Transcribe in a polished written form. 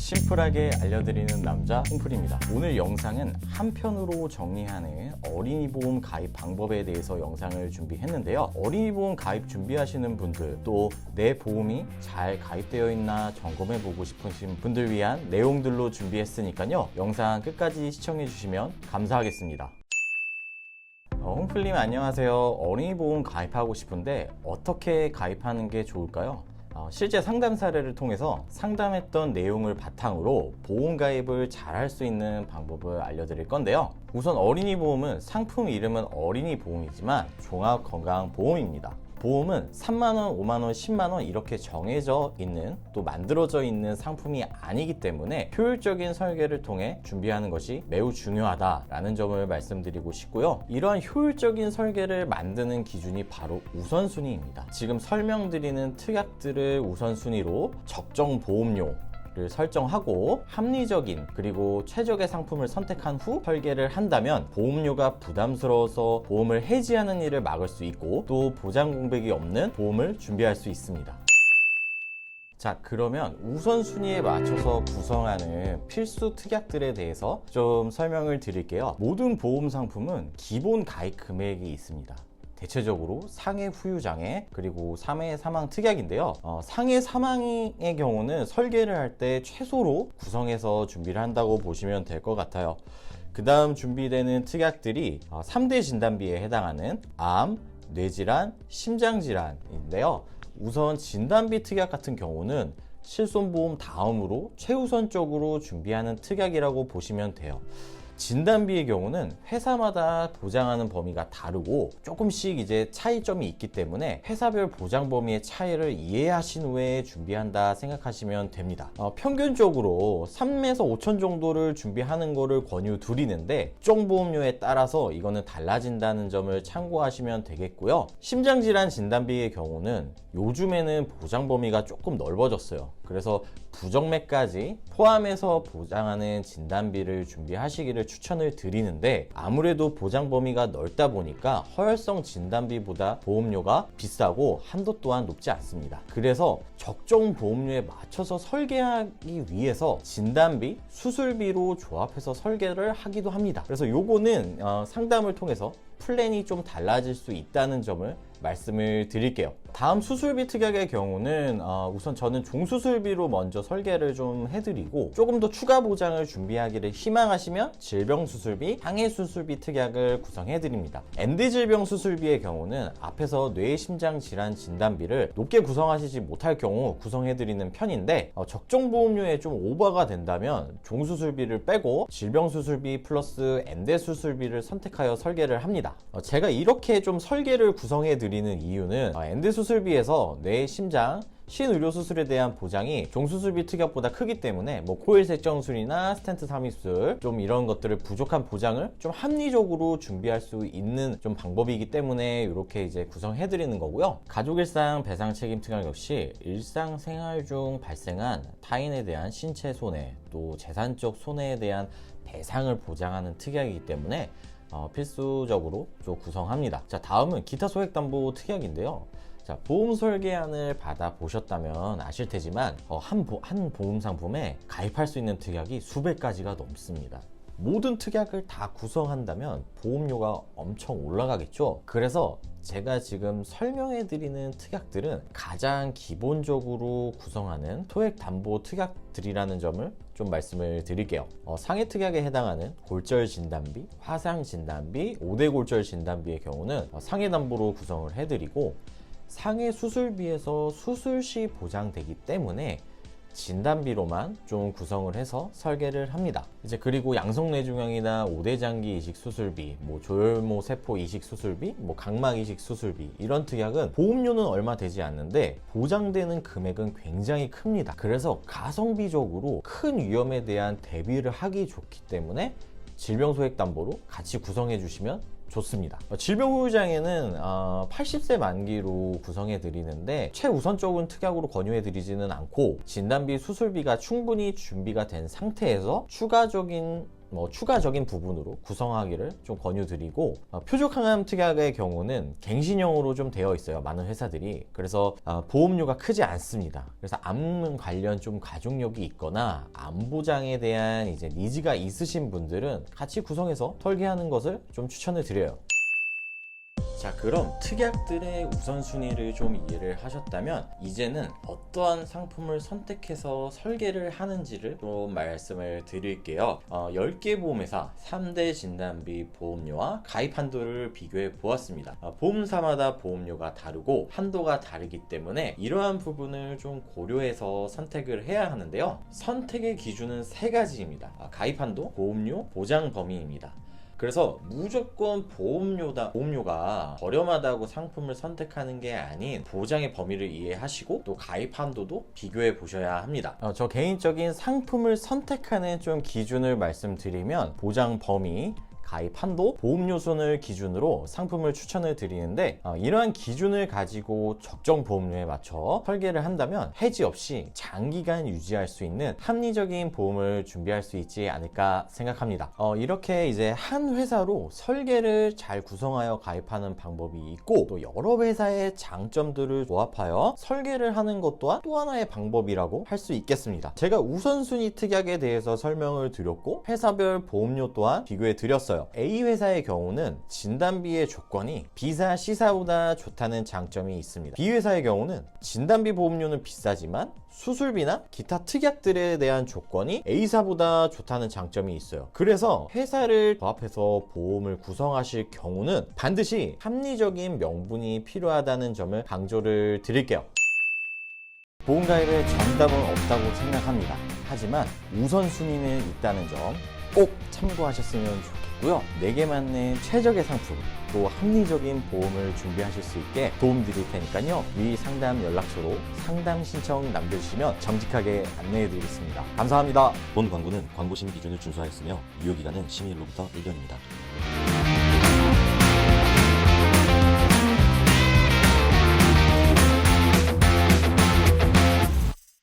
심플하게 알려드리는 남자 홍풀입니다. 오늘 영상은 한 편으로 정리하는 어린이 보험 가입 방법에 대해서 영상을 준비했는데요. 어린이 보험 가입 준비하시는 분들, 또 내 보험이 잘 가입되어 있나 점검해 보고 싶으신 분들 위한 내용들로 준비했으니까요. 영상 끝까지 시청해 주시면 감사하겠습니다. 홍풀님 안녕하세요. 어린이 보험 가입하고 싶은데 어떻게 가입하는 게 좋을까요? 실제 상담 사례를 통해서 상담했던 내용을 바탕으로 보험 가입을 잘 할 수 있는 방법을 알려드릴 건데요. 우선 어린이 보험은 상품 이름은 어린이 보험이지만 종합건강보험입니다. 보험은 3만원, 5만원, 10만원 이렇게 정해져 있는, 또 만들어져 있는 상품이 아니기 때문에 효율적인 설계를 통해 준비하는 것이 매우 중요하다라는 점을 말씀드리고 싶고요. 이러한 효율적인 설계를 만드는 기준이 바로 우선순위입니다. 지금 설명드리는 특약들을 우선순위로 적정 보험료 를 설정하고 합리적인 그리고 최적의 상품을 선택한 후 설계를 한다면 보험료가 부담스러워서 보험을 해지하는 일을 막을 수 있고, 또 보장 공백이 없는 보험을 준비할 수 있습니다. 자, 그러면 우선순위에 맞춰서 구성하는 필수 특약들에 대해서 좀 설명을 드릴게요. 모든 보험 상품은 기본 가입 금액이 있습니다. 대체적으로 상해 후유장애 그리고 3회 사망 특약인데요. 상해 사망의 경우는 설계를 할 때 최소로 구성해서 준비를 한다고 보시면 될 것 같아요. 그 다음 준비되는 특약들이 3대 진단비에 해당하는 암, 뇌질환, 심장질환인데요. 우선 진단비 특약 같은 경우는 실손보험 다음으로 최우선적으로 준비하는 특약이라고 보시면 돼요. 진단비의 경우는 회사마다 보장하는 범위가 다르고 조금씩 이제 차이점이 있기 때문에 회사별 보장 범위의 차이를 이해하신 후에 준비한다 생각하시면 됩니다. 평균적으로 3에서 5천 정도를 준비하는 거를 권유 드리는데 보험료에 따라서 이거는 달라진다는 점을 참고하시면 되겠고요. 심장질환 진단비의 경우는 요즘에는 보장 범위가 조금 넓어졌어요. 그래서 부정맥까지 포함해서 보장하는 진단비를 준비하시기를 추천을 드리는데, 아무래도 보장 범위가 넓다 보니까 허혈성 진단비보다 보험료가 비싸고 한도 또한 높지 않습니다. 그래서 적정 보험료에 맞춰서 설계하기 위해서 진단비, 수술비로 조합해서 설계를 하기도 합니다. 그래서 요거는 상담을 통해서 플랜이 좀 달라질 수 있다는 점을 말씀을 드릴게요. 다음 수술비 특약의 경우는 우선 저는 종수술비로 먼저 설계를 좀 해드리고, 조금 더 추가 보장을 준비하기를 희망하시면 질병수술비, 항해수술비 특약을 구성해드립니다. MD질병수술비의 경우는 앞에서 뇌심장질환 진단비를 높게 구성하시지 못할 경우 구성해드리는 편인데, 적정보험료에 좀 오버가 된다면 종수술비를 빼고 질병수술비 플러스 엔대수술비를 선택하여 설계를 합니다. 제가 이렇게 좀 설계를 구성해드리는 이유는 엔대수술비에서 뇌, 심장, 신의료수술에 대한 보장이 종수술비 특약보다 크기 때문에 코일 색정술이나 스텐트 삽입술 좀 이런 것들을 부족한 보장을 좀 합리적으로 준비할 수 있는 좀 방법이기 때문에 이렇게 이제 구성해드리는 거고요. 가족일상 배상 책임 특약 역시 일상생활 중 발생한 타인에 대한 신체 손해, 또 재산적 손해에 대한 배상을 보장하는 특약이기 때문에 필수적으로 좀 구성합니다. 자, 다음은 기타 소액담보 특약인데요. 자, 보험 설계안을 받아 보셨다면 아실 테지만 한 보험 상품에 가입할 수 있는 특약이 수백 가지가 넘습니다. 모든 특약을 다 구성한다면 보험료가 엄청 올라가겠죠. 그래서 제가 지금 설명해 드리는 특약들은 가장 기본적으로 구성하는 소액담보 특약들이라는 점을 좀 말씀을 드릴게요. 상해 특약에 해당하는 골절 진단비, 화상 진단비, 5대 골절 진단비의 경우는 상해 담보로 구성을 해드리고, 상해 수술비에서 수술 시 보장되기 때문에 진단비로만 좀 구성을 해서 설계를 합니다. 이제 그리고 양성뇌종양이나 5대 장기 이식 수술비, 조혈모 세포 이식 수술비, 각막 이식 수술비, 이런 특약은 보험료는 얼마 되지 않는데 보장되는 금액은 굉장히 큽니다. 그래서 가성비적으로 큰 위험에 대한 대비를 하기 좋기 때문에 질병소액담보로 같이 구성해 주시면 좋습니다. 질병후유장애는 80세 만기로 구성해 드리는데 최우선적인 특약으로 권유해 드리지는 않고, 진단비, 수술비가 충분히 준비가 된 상태에서 추가적인 추가적인 부분으로 구성하기를 좀 권유드리고, 표적항암 특약의 경우는 갱신형으로 좀 되어 있어요, 많은 회사들이. 그래서 보험료가 크지 않습니다. 그래서 암 관련 좀 가족력이 있거나 암 보장에 대한 이제 니즈가 있으신 분들은 같이 구성해서 설계하는 것을 좀 추천을 드려요. 자, 그럼 특약들의 우선순위를 좀 이해를 하셨다면 이제는 어떠한 상품을 선택해서 설계를 하는지를 좀 말씀을 드릴게요. 10개 보험회사 3대 진단비 보험료와 가입 한도를 비교해 보았습니다. 보험사마다 보험료가 다르고 한도가 다르기 때문에 이러한 부분을 좀 고려해서 선택을 해야 하는데요. 선택의 기준은 3가지입니다. 가입 한도, 보험료, 보장 범위입니다. 그래서 무조건 보험료가 저렴하다고 상품을 선택하는 게 아닌 보장의 범위를 이해하시고 또 가입 한도도 비교해 보셔야 합니다. 저 개인적인 상품을 선택하는 좀 기준을 말씀드리면 보장 범위, 가입 한도, 보험료 순을 기준으로 상품을 추천을 드리는데, 이러한 기준을 가지고 적정 보험료에 맞춰 설계를 한다면 해지 없이 장기간 유지할 수 있는 합리적인 보험을 준비할 수 있지 않을까 생각합니다. 이렇게 이제 한 회사로 설계를 잘 구성하여 가입하는 방법이 있고, 또 여러 회사의 장점들을 조합하여 설계를 하는 것 또한 또 하나의 방법이라고 할 수 있겠습니다. 제가 우선순위 특약에 대해서 설명을 드렸고 회사별 보험료 또한 비교해 드렸어요. A 회사의 경우는 진단비의 조건이 B사, C사보다 좋다는 장점이 있습니다. B 회사의 경우는 진단비 보험료는 비싸지만 수술비나 기타 특약들에 대한 조건이 A사보다 좋다는 장점이 있어요. 그래서 회사를 조합해서 보험을 구성하실 경우는 반드시 합리적인 명분이 필요하다는 점을 강조를 드릴게요. 보험 가입에 정답은 없다고 생각합니다. 하지만 우선순위는 있다는 점 꼭 참고하셨으면 좋겠고요. 내게 맞는 최적의 상품, 또 합리적인 보험을 준비하실 수 있게 도움드릴 테니까요. 위 상담 연락처로 상담 신청 남겨주시면 정직하게 안내해드리겠습니다. 감사합니다. 본 광고는 광고 심의 기준을 준수하였으며 유효기간은 심의일로부터 1년입니다.